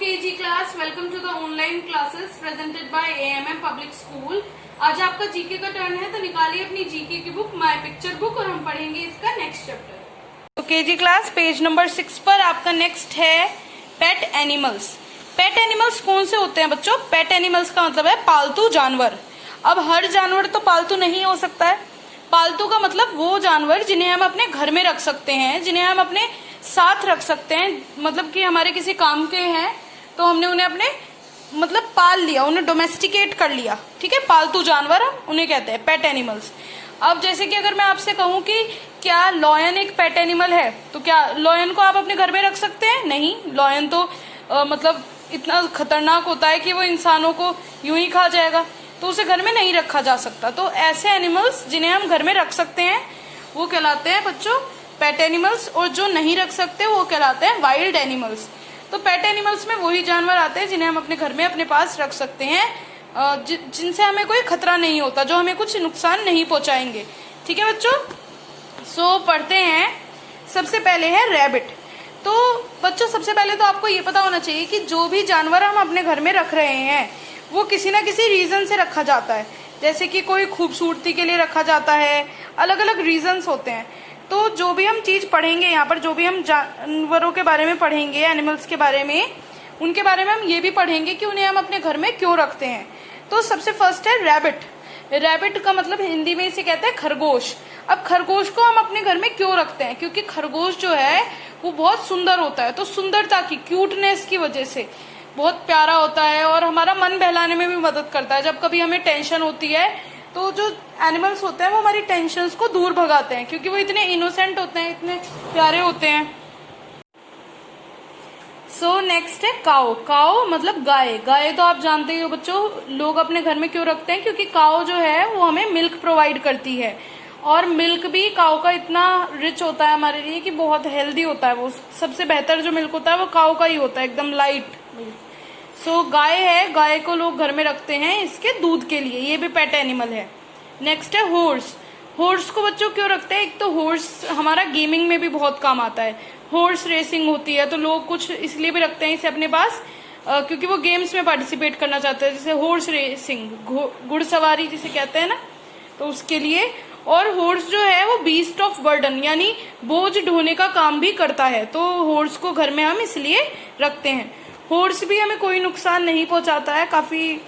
KG class, welcome to the online classes presented by AMM Public School। आज आपका GK का turn है, तो निकालिए अपनी जीके की बुक माय पिक्चर बुक और हम पढ़ेंगे इसका नेक्स्ट चैप्टर। तो केजी क्लास पेज नंबर 6 पर आपका नेक्स्ट है पेट एनिमल्स। पेट एनिमल्स कौन से होते हैं बच्चों? पेट एनिमल्स का मतलब है पालतू जानवर। अब हर जानवर तो पालतू नहीं हो सकता है। पालतू का मतलब वो जानवर जिन्हें हम अपने घर में रख सकते हैं, जिन्हें हम अपने साथ रख सकते हैं, मतलब कि हमारे किसी काम के हैं तो हमने उन्हें अपने मतलब पाल लिया, उन्हें डोमेस्टिकेट कर लिया। ठीक है, पालतू जानवर हम उन्हें कहते हैं पेट एनिमल्स। अब जैसे कि अगर मैं आपसे कहूं कि क्या लॉयन एक पेट एनिमल है, तो क्या लॉयन को आप अपने घर में रख सकते हैं? नहीं, लॉयन तो मतलब इतना खतरनाक होता है कि वो इंसानों को यूं ही खा जाएगा, तो उसे घर में नहीं रखा जा सकता। तो ऐसे एनिमल्स जिन्हें हम घर में रख सकते हैं वो कहलाते हैं बच्चों पेट एनिमल्स, और जो नहीं रख सकते वो कहलाते हैं वाइल्ड एनिमल्स। तो पेट एनिमल्स में वही जानवर आते हैं जिन्हें हम अपने घर में अपने पास रख सकते हैं, जिनसे हमें कोई खतरा नहीं होता, जो हमें कुछ नुकसान नहीं पहुंचाएंगे। ठीक है बच्चों, सो पढ़ते हैं। सबसे पहले है रैबिट। तो बच्चों सबसे पहले तो आपको ये पता होना चाहिए कि जो भी जानवर हम अपने घर में रख रहे हैं वो किसी ना किसी रीजन से रखा जाता है। जैसे कि कोई खूबसूरती के लिए रखा जाता है, अलग अलग रीजंस होते हैं। तो जो भी हम चीज पढ़ेंगे यहाँ पर, जो भी हम जानवरों के बारे में पढ़ेंगे, एनिमल्स के बारे में, उनके बारे में हम ये भी पढ़ेंगे कि उन्हें हम अपने घर में क्यों रखते हैं। तो सबसे फर्स्ट है रैबिट। रैबिट का मतलब हिंदी में इसे कहते हैं खरगोश। अब खरगोश को हम अपने घर में क्यों रखते हैं? क्योंकि खरगोश जो है वो बहुत सुंदर होता है। तो सुंदरता की, क्यूटनेस की वजह से बहुत प्यारा होता है और हमारा मन बहलाने में भी मदद करता है। जब कभी हमें टेंशन होती है तो जो एनिमल्स होते हैं वो हमारी टेंशन्स को दूर भगाते हैं, क्योंकि वो इतने इनोसेंट होते हैं, इतने प्यारे होते हैं। सो नेक्स्ट है काओ। काओ मतलब गाय। गाय तो आप जानते ही हो बच्चों, लोग अपने घर में क्यों रखते हैं? क्योंकि काओ जो है वो हमें मिल्क प्रोवाइड करती है, और मिल्क भी काओ का इतना रिच होता है हमारे लिए कि बहुत हेल्दी होता है। वो सबसे बेहतर जो मिल्क होता है वो काओ का ही होता है, एकदम लाइट मिल्क। सो गाय है, गाय को लोग घर में रखते हैं इसके दूध के लिए, ये भी पेट एनिमल है। नेक्स्ट है हॉर्स। हॉर्स को बच्चों क्यों रखते हैं? एक तो हॉर्स हमारा गेमिंग में भी बहुत काम आता है। हॉर्स रेसिंग होती है तो लोग कुछ इसलिए भी रखते हैं इसे अपने पास, क्योंकि वो गेम्स में पार्टिसिपेट करना चाहते हैं, जैसे हॉर्स रेसिंग, घुड़सवारी जिसे कहते हैं ना, तो उसके लिए। और हॉर्स जो है वो बीस्ट ऑफ बर्डन, यानी बोझ ढोने का काम भी करता है। तो हॉर्स को घर में हम इसलिए रखते हैं। हॉर्स भी हमें कोई नुकसान नहीं पहुंचाता है, काफी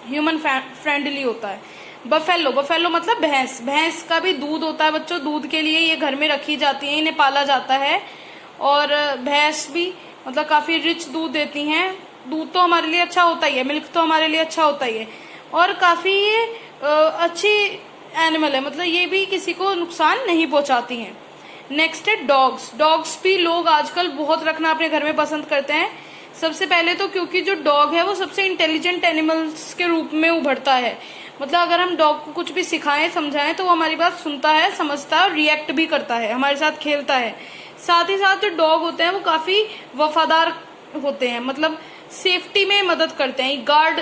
ह्यूमन फ्रेंडली होता है। बफेलो। बफेलो मतलब भैंस। भैंस का भी दूध होता है बच्चों, दूध के लिए ये घर में रखी जाती है, इन्हें पाला जाता है। और भैंस भी मतलब काफी रिच दूध देती हैं। दूध तो हमारे लिए अच्छा होता ही है, मिल्क तो हमारे लिए अच्छा होता ही है, और काफी ये अच्छी एनिमल है, मतलब ये भी किसी को नुकसान नहीं पहुंचाती हैं। नेक्स्ट है डॉग्स। डॉग्स भी लोग आजकल बहुत रखना अपने घर में पसंद करते हैं। सबसे पहले तो क्योंकि जो डॉग है वो सबसे इंटेलिजेंट एनिमल्स के रूप में उभरता है। मतलब अगर हम डॉग को कुछ भी सिखाएं, समझाएं, तो वो हमारी बात सुनता है, समझता है और रिएक्ट भी करता है, हमारे साथ खेलता है। साथ ही साथ जो डॉग होते हैं वो काफी वफादार होते हैं, मतलब सेफ्टी में मदद करते हैं, गार्ड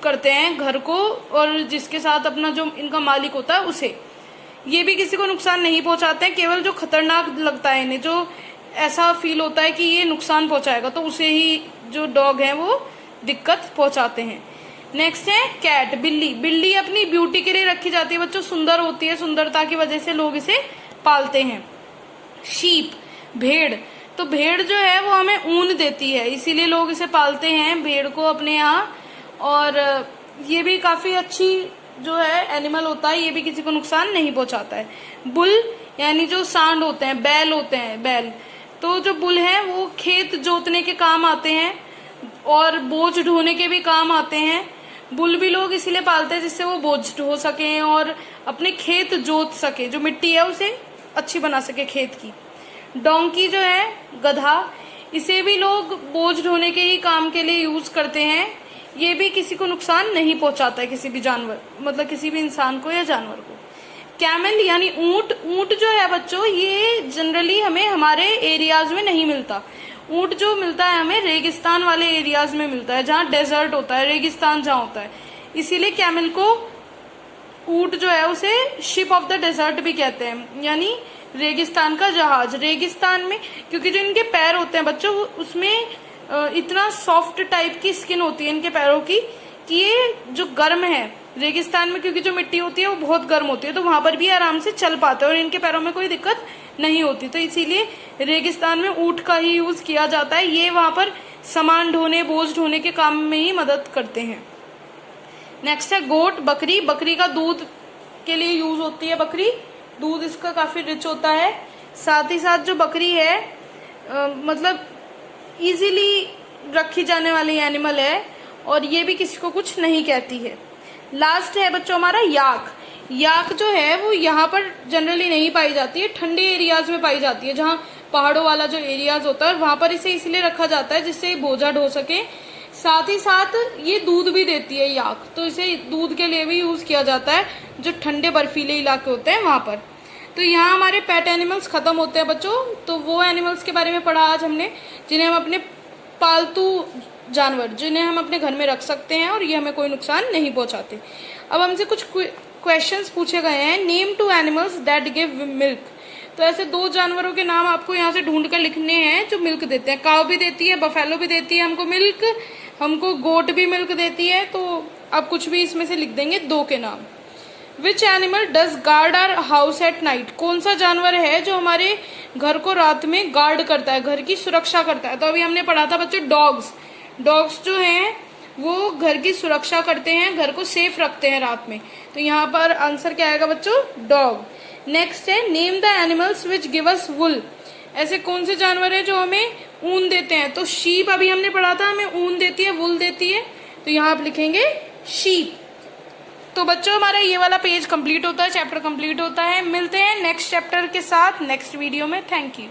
करते हैं घर को, और जिसके साथ अपना जो इनका मालिक होता है उसे। ये भी किसी को नुकसान नहीं पहुंचाते हैं, केवल जो खतरनाक लगता है इन्हें, जो ऐसा फील होता है कि ये नुकसान पहुंचाएगा, तो उसे ही जो डॉग है वो दिक्कत पहुंचाते हैं। नेक्स्ट है कैट। बिल्ली। बिल्ली अपनी ब्यूटी के लिए रखी जाती है बच्चों, सुंदर होती है, सुंदरता की वजह से लोग इसे पालते हैं। शीप। भेड़। तो भेड़ जो है वो हमें ऊन देती है, इसीलिए लोग इसे पालते हैं, भेड़ को अपने यहाँ। और ये भी काफी अच्छी जो है एनिमल होता है, ये भी किसी को नुकसान नहीं पहुंचाता है। बुल यानी जो सांड होते हैं, बैल होते हैं, बैल। तो जो बुल है वो खेत जोतने के काम आते हैं और बोझ ढोने के भी काम आते हैं। बुल भी लोग इसीलिए पालते हैं जिससे वो बोझ ढो सकें और अपने खेत जोत सके, जो मिट्टी है उसे अच्छी बना सके खेत की। डोंकी जो है, गधा, इसे भी लोग बोझ ढोने के ही काम के लिए यूज करते हैं। ये भी किसी को नुकसान नहीं पहुंचाता है, किसी भी जानवर, मतलब किसी भी इंसान को या जानवर को। कैमल यानी ऊंट। ऊंट जो है बच्चों ये जनरली हमें हमारे एरियाज में नहीं मिलता। ऊंट जो मिलता है हमें रेगिस्तान वाले एरियाज में मिलता है, जहाँ डेजर्ट होता है, रेगिस्तान जहाँ होता है। इसीलिए कैमल को, ऊंट जो है उसे शिप ऑफ द डेजर्ट भी कहते हैं, यानी रेगिस्तान का जहाज। रेगिस्तान में क्योंकि जो इनके पैर होते हैं बच्चों उसमें इतना सॉफ्ट टाइप की स्किन होती है इनके पैरों की कि ये जो गर्म है रेगिस्तान में, क्योंकि जो मिट्टी होती है वो बहुत गर्म होती है, तो वहां पर भी आराम से चल पाते हैं और इनके पैरों में कोई दिक्कत नहीं होती। तो इसीलिए रेगिस्तान में ऊंट का ही यूज किया जाता है। ये वहां पर सामान ढोने, बोझ ढोने के काम में ही मदद करते हैं। नेक्स्ट है गोट, बकरी। बकरी का दूध के लिए यूज होती है बकरी, दूध इसका काफी रिच होता है। साथ ही साथ जो बकरी है मतलब इजीली रखी जाने वाली एनिमल है और ये भी किसी को कुछ नहीं कहती है। लास्ट है बच्चों हमारा याक। याक जो है वो यहाँ पर जनरली नहीं पाई जाती है, ठंडे एरियाज में पाई जाती है, जहाँ पहाड़ों वाला जो एरियाज होता है वहां पर इसे इसलिए रखा जाता है जिससे बोझा ढो सके। साथ ही साथ ये दूध भी देती है याक, तो इसे दूध के लिए भी यूज किया जाता है जो ठंडे बर्फीले इलाके होते हैं वहां पर। तो यहाँ हमारे पेट एनिमल्स खत्म होते हैं बच्चों। तो वो एनिमल्स के बारे में पढ़ा आज हमने जिन्हें हम अपने पालतू जानवर, जिन्हें हम अपने घर में रख सकते हैं और ये हमें कोई नुकसान नहीं पहुंचाते। अब हमसे कुछ क्वेश्चंस पूछे गए हैं। Name 2 animals that give milk. तो ऐसे 2 जानवरों के नाम आपको यहाँ से ढूंढ कर लिखने हैं जो मिल्क देते हैं। काव भी देती है, बफेलो भी देती है हमको मिल्क, हमको गोट भी मिल्क देती है। तो आप कुछ भी इसमें से लिख देंगे 2 के नाम। Which animal does guard our house at night. कौन सा जानवर है जो हमारे घर को रात में गार्ड करता है, घर की सुरक्षा करता है। तो अभी हमने पढ़ा था बच्चों डॉग्स। डॉग्स जो हैं वो घर की सुरक्षा करते हैं, घर को सेफ रखते हैं रात में। तो यहाँ पर आंसर क्या आएगा बच्चों, डॉग। नेक्स्ट है name the animals which give us wool. ऐसे कौन से जानवर है जो हमें ऊन देते हैं। तो शीप अभी हमने पढ़ा था, हमें ऊन देती है, वुल देती है, तो यहाँ आप लिखेंगे शीप। तो बच्चों हमारा ये वाला पेज कंप्लीट होता है, चैप्टर कंप्लीट होता है। मिलते हैं नेक्स्ट चैप्टर के साथ नेक्स्ट वीडियो में। Thank you.